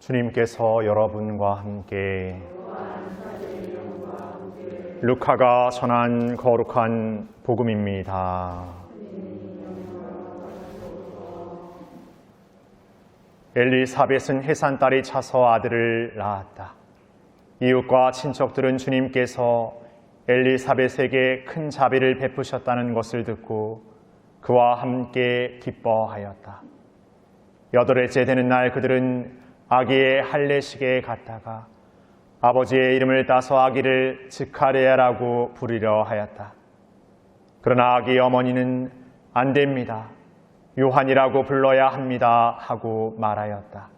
주님께서 여러분과 함께 루카가 전한 거룩한 복음입니다. 엘리사벳은 해산딸이 차서 아들을 낳았다. 이웃과 친척들은 주님께서 엘리사벳에게 큰 자비를 베푸셨다는 것을 듣고 그와 함께 기뻐하였다. 8일째 되는 날 그들은 아기의 할례식에 갔다가 아버지의 이름을 따서 아기를 즈카리아라고 부르려 하였다. 그러나 아기 어머니는 안 됩니다. 요한이라고 불러야 합니다 하고 말하였다.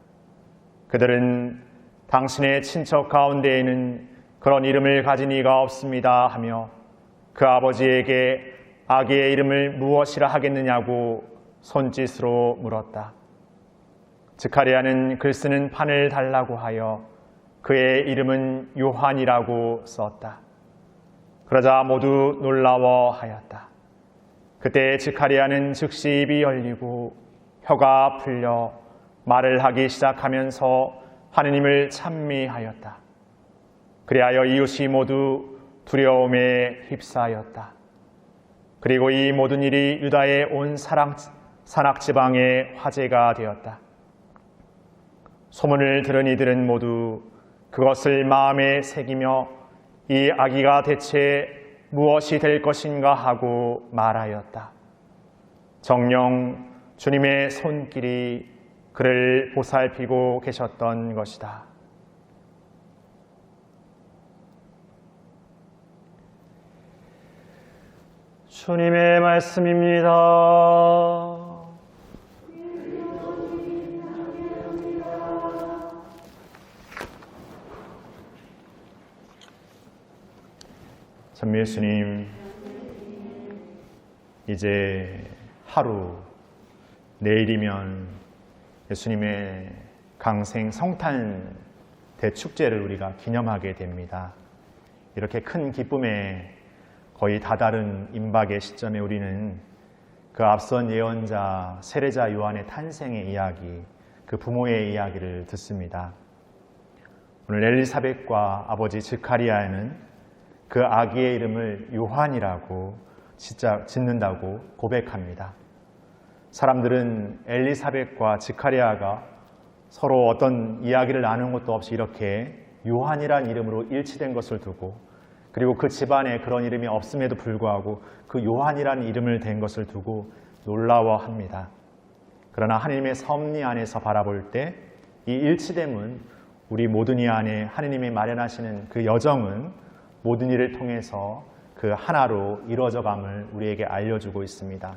그들은 당신의 친척 가운데에는 그런 이름을 가진 이가 없습니다 하며 그 아버지에게 아기의 이름을 무엇이라 하겠느냐고 손짓으로 물었다. 즈카리아는 글 쓰는 판을 달라고 하여 그의 이름은 요한이라고 썼다. 그러자 모두 놀라워하였다. 그때 즈카리아는 즉시 입이 열리고 혀가 풀려 말을 하기 시작하면서 하느님을 찬미하였다. 그리하여 이웃이 모두 두려움에 휩싸였다. 그리고 이 모든 일이 유다의 온 산악지방에 화제가 되었다. 소문을 들은 이들은 모두 그것을 마음에 새기며 이 아기가 대체 무엇이 될 것인가 하고 말하였다. 정녕 주님의 손길이 그를 보살피고 계셨던 것이다. 주님의 말씀입니다. 참 예수님, 이제 하루, 내일이면 예수님의 강생 성탄 대축제를 우리가 기념하게 됩니다. 이렇게 큰 기쁨에 거의 다다른 임박의 시점에 우리는 그 앞선 예언자 세례자 요한의 탄생의 이야기, 그 부모의 이야기를 듣습니다. 오늘 엘리사벳과 아버지 즈카리아는 그 아기의 이름을 요한이라고 짓는다고 고백합니다. 사람들은 엘리사벳과 즈카리아가 서로 어떤 이야기를 나눈 것도 없이 이렇게 요한이란 이름으로 일치된 것을 두고, 그리고 그 집안에 그런 이름이 없음에도 불구하고 그 요한이라는 이름을 댄 것을 두고 놀라워합니다. 그러나 하나님의 섭리 안에서 바라볼 때 이 일치됨은 우리 모든 이 안에 하나님이 마련하시는 그 여정은 모든 일을 통해서 그 하나로 이루어져감을 우리에게 알려주고 있습니다.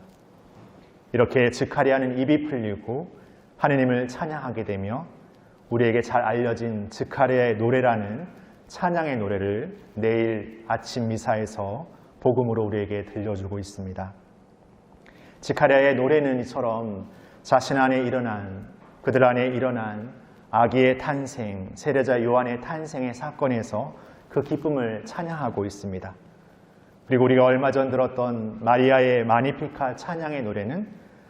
이렇게 즈카리아는 입이 풀리고 하나님을 찬양하게 되며 우리에게 잘 알려진 즈카리아의 노래라는 찬양의 노래를 내일 아침 미사에서 복음으로 우리에게 들려주고 있습니다. 즈카리아의 노래는 이처럼 자신 안에 일어난, 그들 안에 일어난 아기의 탄생, 세례자 요한의 탄생의 사건에서 그 기쁨을 찬양하고 있습니다. 그리고 우리가 얼마 전 들었던 마리아의 마니피카 찬양의 노래는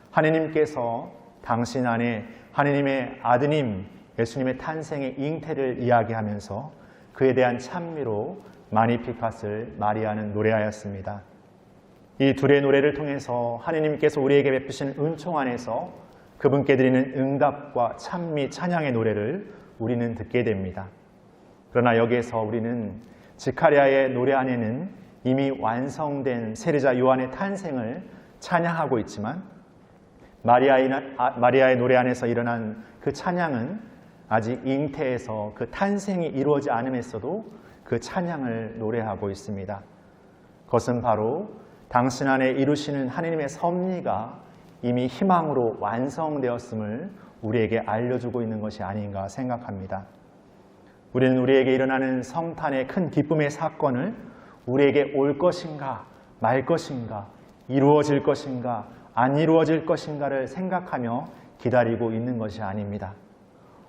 하느님께서 당신 안에 하느님의 아드님 예수님의 탄생의 잉태를 이야기하면서 그에 대한 찬미로 마니피카스를 마리아는 노래하였습니다. 이 둘의 노래를 통해서 하느님께서 우리에게 베푸신 은총 안에서 그분께 드리는 응답과 찬미, 찬양의 노래를 우리는 듣게 됩니다. 그러나 여기에서 우리는 즈카리아의 노래 안에는 이미 완성된 세례자 요한의 탄생을 찬양하고 있지만 마리아의 노래 안에서 일어난 그 찬양은 아직 잉태에서 그 탄생이 이루어지지 않음에서도 그 찬양을 노래하고 있습니다. 그것은 바로 당신 안에 이루시는 하나님의 섭리가 이미 희망으로 완성되었음을 우리에게 알려주고 있는 것이 아닌가 생각합니다. 우리는 우리에게 일어나는 성탄의 큰 기쁨의 사건을 우리에게 올 것인가 말 것인가 이루어질 것인가 안 이루어질 것인가를 생각하며 기다리고 있는 것이 아닙니다.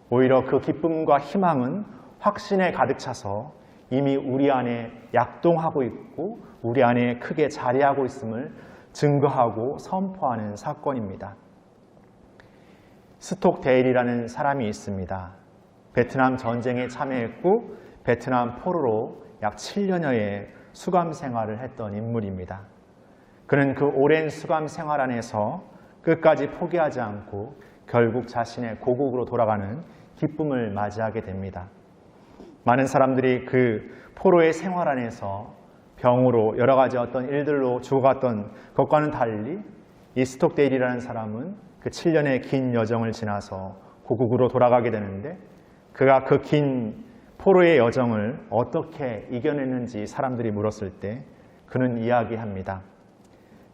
오히려 그 기쁨과 희망은 확신에 가득 차서 이미 우리 안에 약동하고 있고 우리 안에 크게 자리하고 있음을 증거하고 선포하는 사건입니다. 스톡데일이라는 사람이 있습니다. 베트남 전쟁에 참여했고 베트남 포로로 약 7년여의 수감 생활을 했던 인물입니다. 그는 그 오랜 수감 생활 안에서 끝까지 포기하지 않고 결국 자신의 고국으로 돌아가는 기쁨을 맞이하게 됩니다. 많은 사람들이 그 포로의 생활 안에서 병으로 여러 가지 어떤 일들로 죽어갔던 것과는 달리 이 스톡데일이라는 사람은 그 7년의 긴 여정을 지나서 고국으로 돌아가게 되는데 그가 그 긴 포로의 여정을 어떻게 이겨냈는지 사람들이 물었을 때 그는 이야기합니다.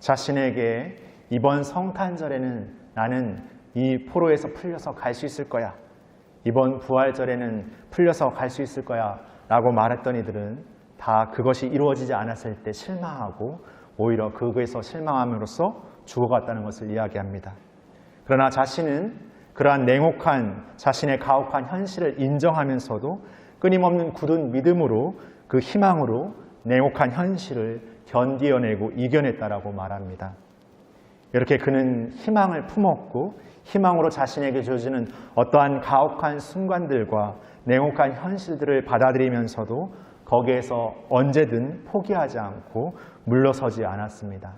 자신에게 이번 성탄절에는 나는 이 포로에서 풀려서 갈 수 있을 거야. 이번 부활절에는 풀려서 갈 수 있을 거야 라고 말했던 이들은 다 그것이 이루어지지 않았을 때 실망하고 오히려 그거에서 실망함으로써 죽어갔다는 것을 이야기합니다. 그러나 자신은 그러한 냉혹한 자신의 가혹한 현실을 인정하면서도 끊임없는 굳은 믿음으로 그 희망으로 냉혹한 현실을 견디어내고 이겨냈다라고 말합니다. 이렇게 그는 희망을 품었고 희망으로 자신에게 주어지는 어떠한 가혹한 순간들과 냉혹한 현실들을 받아들이면서도 거기에서 언제든 포기하지 않고 물러서지 않았습니다.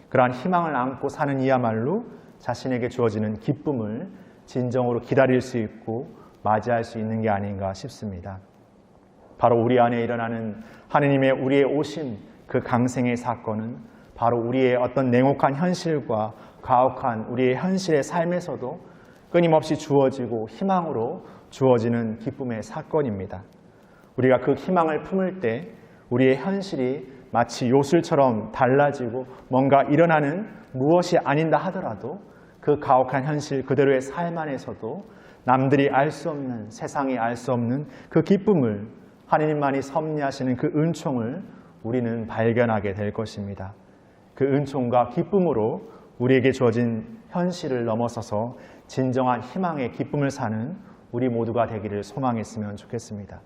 그러한 희망을 안고 사는 이야말로 자신에게 주어지는 기쁨을 진정으로 기다릴 수 있고 맞이할 수 있는 게 아닌가 싶습니다. 바로 우리 안에 일어나는 하느님의 우리의 오심, 그 강생의 사건은 바로 우리의 어떤 냉혹한 현실과 가혹한 우리의 현실의 삶에서도 끊임없이 주어지고 희망으로 주어지는 기쁨의 사건입니다. 우리가 그 희망을 품을 때 우리의 현실이 마치 요술처럼 달라지고 뭔가 일어나는 무엇이 아닌다 하더라도 그 가혹한 현실 그대로의 삶 안에서도 남들이 알 수 없는, 세상이 알 수 없는 그 기쁨을 하느님만이 섭리하시는 그 은총을 우리는 발견하게 될 것입니다. 그 은총과 기쁨으로 우리에게 주어진 현실을 넘어서서 진정한 희망의 기쁨을 사는 우리 모두가 되기를 소망했으면 좋겠습니다.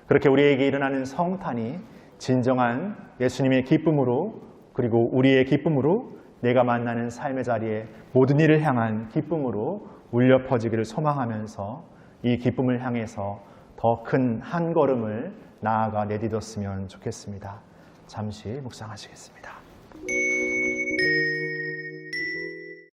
그렇게 우리에게 일어나는 성탄이 진정한 예수님의 기쁨으로 그리고 우리의 기쁨으로 내가 만나는 삶의 자리에 모든 일을 향한 기쁨으로 울려 퍼지기를 소망하면서 이 기쁨을 향해서 더 큰 한 걸음을 나아가 내딛었으면 좋겠습니다. 잠시 묵상하시겠습니다.